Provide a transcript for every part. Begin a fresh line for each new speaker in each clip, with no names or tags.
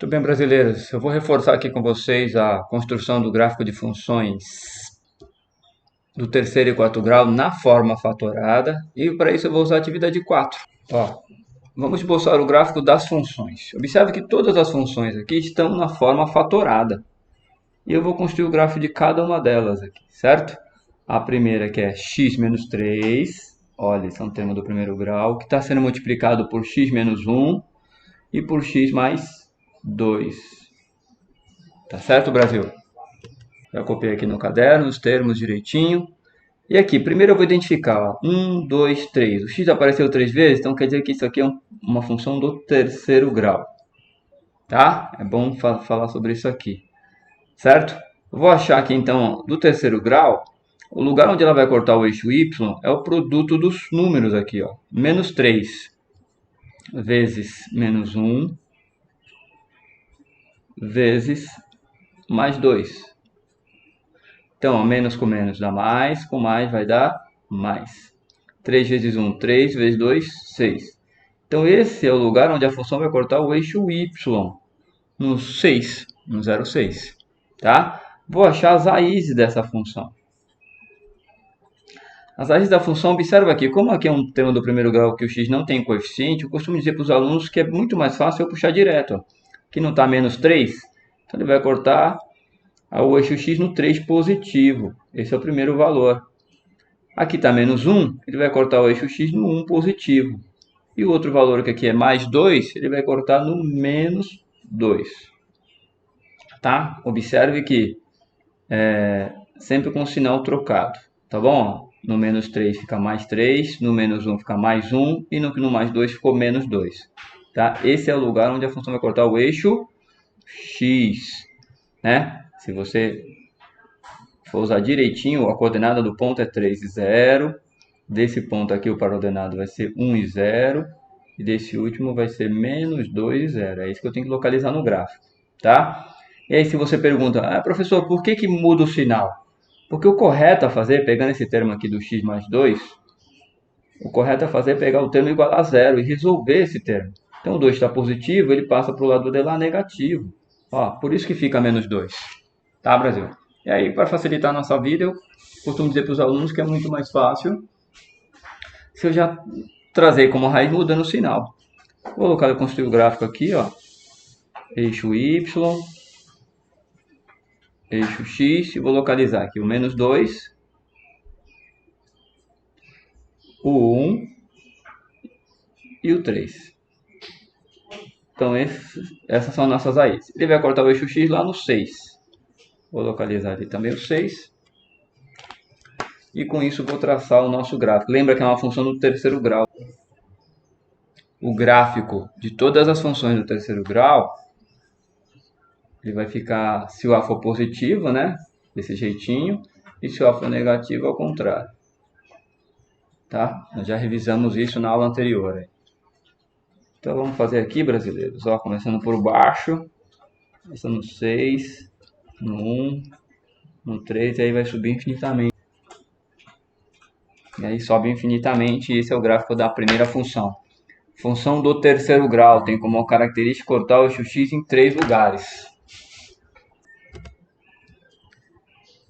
Muito bem, brasileiros. Eu vou reforçar aqui com vocês a construção do gráfico de funções do terceiro e quarto grau na forma fatorada. E para isso eu vou usar a atividade 4. Ó, vamos esboçar o gráfico das funções. Observe que todas as funções aqui estão na forma fatorada. E eu vou construir o gráfico de cada uma delas aqui, certo? A primeira que é x menos 3. Olha, esse é um termo do primeiro grau, que está sendo multiplicado por x menos 1 e por x mais 2. Tá certo, Brasil? Já copiei aqui no caderno os termos direitinho. E aqui, primeiro eu vou identificar, ó, 1, 2, 3. O x apareceu 3 vezes, então quer dizer que isso aqui é uma função do terceiro grau. Tá? É bom falar sobre isso aqui. Certo? Eu vou achar aqui, então, do terceiro grau, o lugar onde ela vai cortar o eixo y é o produto dos números aqui, ó. Menos 3 vezes menos 1 vezes mais 2. Então, menos com menos dá mais, com mais vai dar mais. 3 vezes 1, 3 vezes 2, 6. Então, esse é o lugar onde a função vai cortar o eixo y, no 6, no 0,6. Tá? Vou achar as raízes dessa função. As raízes da função, observa aqui, como aqui é um tema do primeiro grau que o x não tem coeficiente, eu costumo dizer para os alunos que é muito mais fácil eu puxar direto. Ó. Aqui não está menos 3, então ele vai cortar o eixo x no 3 positivo. Esse é o primeiro valor. Aqui está menos 1, ele vai cortar o eixo x no 1 positivo. E o outro valor que aqui é mais 2, ele vai cortar no menos 2. Tá? Observe que sempre com o sinal trocado. Tá bom? No menos 3 fica mais 3, no menos 1 fica mais 1 e no mais 2 ficou menos 2. Tá? Esse é o lugar onde a função vai cortar o eixo x. Né? Se você for usar direitinho, a coordenada do ponto é 3 e 0. Desse ponto aqui o par-ordenado vai ser 1 e 0. E desse último vai ser menos 2 e 0. É isso que eu tenho que localizar no gráfico. Tá? E aí se você pergunta, professor, por que muda o sinal? Porque o correto a fazer, pegando esse termo aqui do x mais 2, o correto a fazer é pegar o termo igual a 0 e resolver esse termo. Então o 2 está positivo, ele passa para o lado de lá negativo. Ó, por isso que fica menos 2. Tá, Brasil? E aí, para facilitar a nossa vida, eu costumo dizer para os alunos que é muito mais fácil se eu já trazer como raiz mudando o sinal. Vou colocar, eu construir o gráfico aqui, ó. Eixo y, eixo x, e vou localizar aqui o menos 2, o 1 e o 3. Então, essas são nossas raízes. Ele vai cortar o eixo x lá no 6. Vou localizar ali também o 6. E com isso vou traçar o nosso gráfico. Lembra que é uma função do terceiro grau. O gráfico de todas as funções do terceiro grau, ele vai ficar, se o a for positivo, né? Desse jeitinho. E se o a for negativo, ao contrário. Tá? Nós já revisamos isso na aula anterior. Então vamos fazer aqui, brasileiros. Ó, começando por baixo. Começando no 6, no 1, no 3, e aí vai subir infinitamente. E aí sobe infinitamente, e esse é o gráfico da primeira função. Função do terceiro grau tem como característica cortar o eixo x em 3 lugares.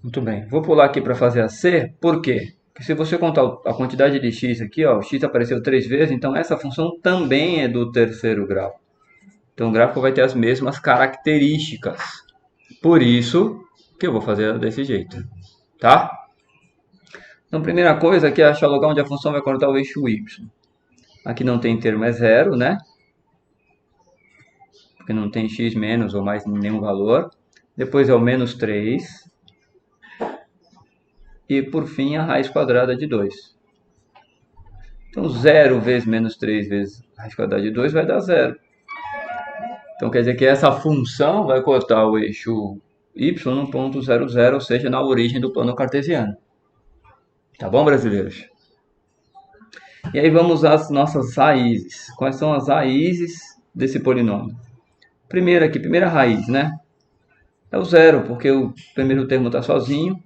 Muito bem, vou pular aqui para fazer a C, por quê? Porque se você contar a quantidade de x aqui, ó, o x apareceu 3 vezes, então essa função também é do terceiro grau. Então o gráfico vai ter as mesmas características. Por isso que eu vou fazer desse jeito. Tá? Então, primeira coisa aqui é achar o lugar onde a função vai cortar o eixo y. Aqui não tem termo, é zero, né? Porque não tem x menos ou mais nenhum valor. Depois é o menos 3. E por fim a raiz quadrada de 2. Então 0 vezes menos 3 vezes a raiz quadrada de 2 vai dar 0. Então quer dizer que essa função vai cortar o eixo y no ponto 0, 0, ou seja, na origem do plano cartesiano. Tá bom, brasileiros? E aí vamos às nossas raízes. Quais são as raízes desse polinômio? Primeira aqui, primeira raiz, né? É o 0, porque o primeiro termo está sozinho,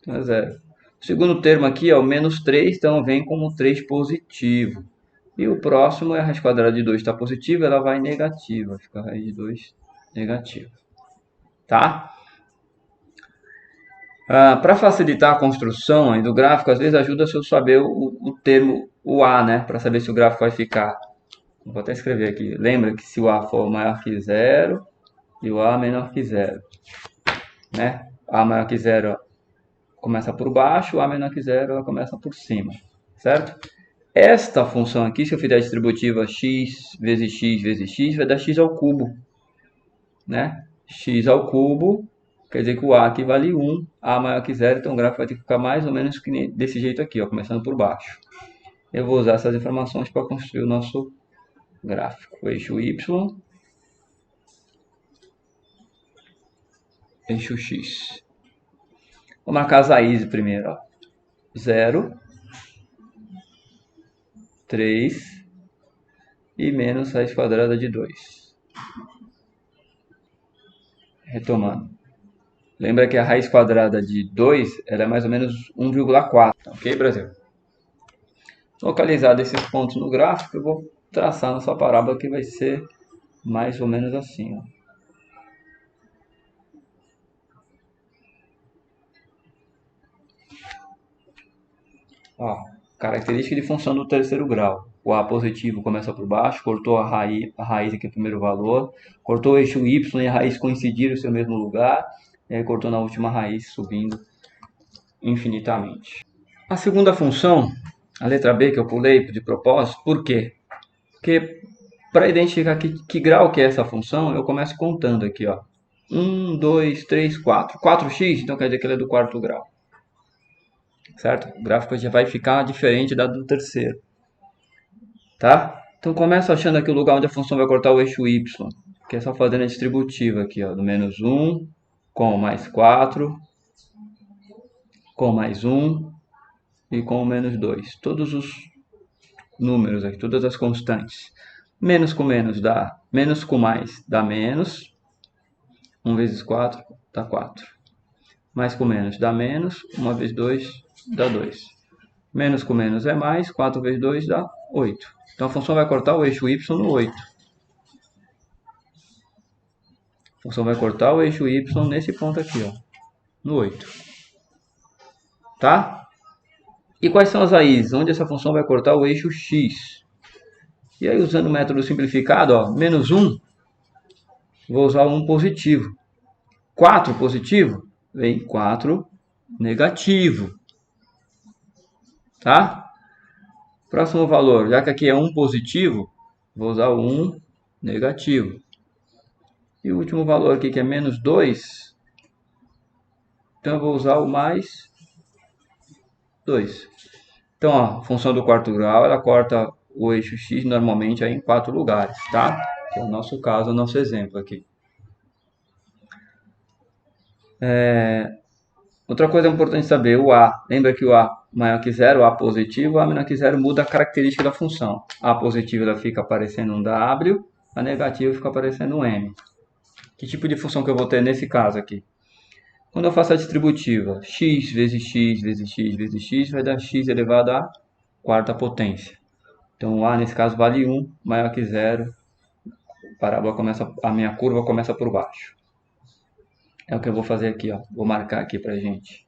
então é 0. O segundo termo aqui é o menos 3, então vem como 3 positivo. E o próximo é a raiz quadrada de 2 está positiva, ela vai negativa, fica a raiz de 2 negativo. Tá? Para facilitar a construção aí do gráfico, às vezes ajuda se eu saber o termo, o A, né? Para saber se o gráfico vai ficar. Vou até escrever aqui. Lembra que se o A for maior que zero e o A menor que zero, né? A maior que zero começa por baixo, o A menor que zero ela começa por cima, certo? Esta função aqui, se eu fizer a distributiva x vezes x, vai dar x ao cubo, né? X ao cubo, quer dizer que o A aqui vale 1, A maior que zero, então o gráfico vai ter que ficar mais ou menos desse jeito aqui, ó, começando por baixo. Eu vou usar essas informações para construir o nosso gráfico. O eixo Y, eixo X. Vou marcar as raízes primeiro, ó. 0, 3 e menos raiz quadrada de 2. Retomando. Lembra que a raiz quadrada de 2 ela é mais ou menos 1,4. Ok, Brasil? Localizado esses pontos no gráfico, eu vou traçar nossa parábola que vai ser mais ou menos assim. Ó, característica de função do terceiro grau. O A positivo começa por baixo, cortou a raiz aqui no primeiro valor, cortou o eixo Y e a raiz coincidiram no seu mesmo lugar, e aí cortou na última raiz, subindo infinitamente. A segunda função, a letra B que eu pulei de propósito, por quê? Porque para identificar que grau que é essa função, eu começo contando aqui, ó. 1, 2, 3, 4. 4x, então quer dizer que ele é do quarto grau. Certo? O gráfico já vai ficar diferente da do terceiro. Tá? Então começa achando aqui o lugar onde a função vai cortar o eixo y, que é só fazendo a distributiva aqui, ó, do menos 1 com mais 4, com mais 1 e com menos 2. Todos os números aqui, todas as constantes. Menos com menos dá menos com mais dá menos. 1 vezes 4 dá 4. Mais com menos dá menos. 1 vezes 2 dá 2. Menos com menos é mais. 4 vezes 2 dá 8. Então a função vai cortar o eixo y no 8. A função vai cortar o eixo y nesse ponto aqui, ó, no 8. Tá? E quais são as raízes? Onde essa função vai cortar o eixo x. E aí, usando o método simplificado, ó, menos 1, vou usar o 1 positivo. 4 positivo, vem 4 negativo. Tá? Próximo valor, já que aqui é 1 positivo, vou usar o 1 negativo. E o último valor aqui, que é menos 2, então eu vou usar o mais 2. Então, ó, a função do quarto grau, ela corta o eixo x normalmente aí em 4 lugares, tá? Que é o nosso caso, o nosso exemplo aqui. Outra coisa importante saber, o A. Lembra que o A maior que zero, o A positivo, o A menor que zero muda a característica da função. A positiva ela fica aparecendo um W, a negativa fica aparecendo um M. Que tipo de função que eu vou ter nesse caso aqui? Quando eu faço a distributiva, x vezes x vezes x vezes x vai dar x elevado à quarta potência. Então o A nesse caso vale 1, maior que zero, a minha curva começa por baixo. É o que eu vou fazer aqui, ó. Vou marcar aqui pra gente.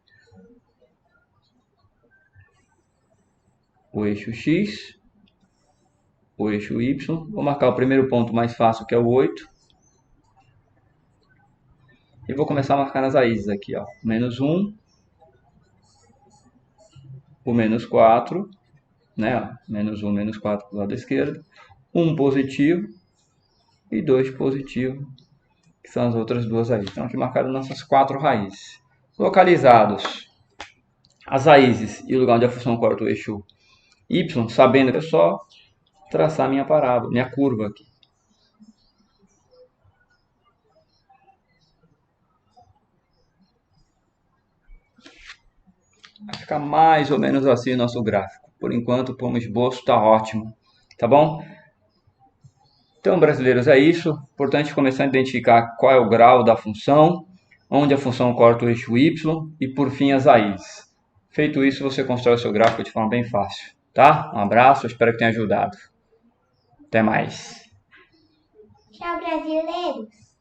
O eixo x, o eixo y. Vou marcar o primeiro ponto mais fácil, que é o 8. E vou começar a marcar as raízes aqui, ó. Menos 1, o menos 4, né? Menos 1, menos 4 do lado esquerdo. 1 positivo e 2 positivo, que são as outras duas raízes. Então aqui marcaram nossas 4 raízes. Localizados as raízes e o lugar onde a função corta o eixo y, sabendo que é só traçar minha parábola, minha curva aqui. Vai ficar mais ou menos assim o nosso gráfico. Por enquanto, como esboço, está ótimo. Tá bom? Então, brasileiros, é isso. Importante começar a identificar qual é o grau da função, onde a função corta o eixo y e, por fim, as raízes. Feito isso, você constrói o seu gráfico de forma bem fácil. Tá? Um abraço, espero que tenha ajudado. Até mais.
Tchau, brasileiros!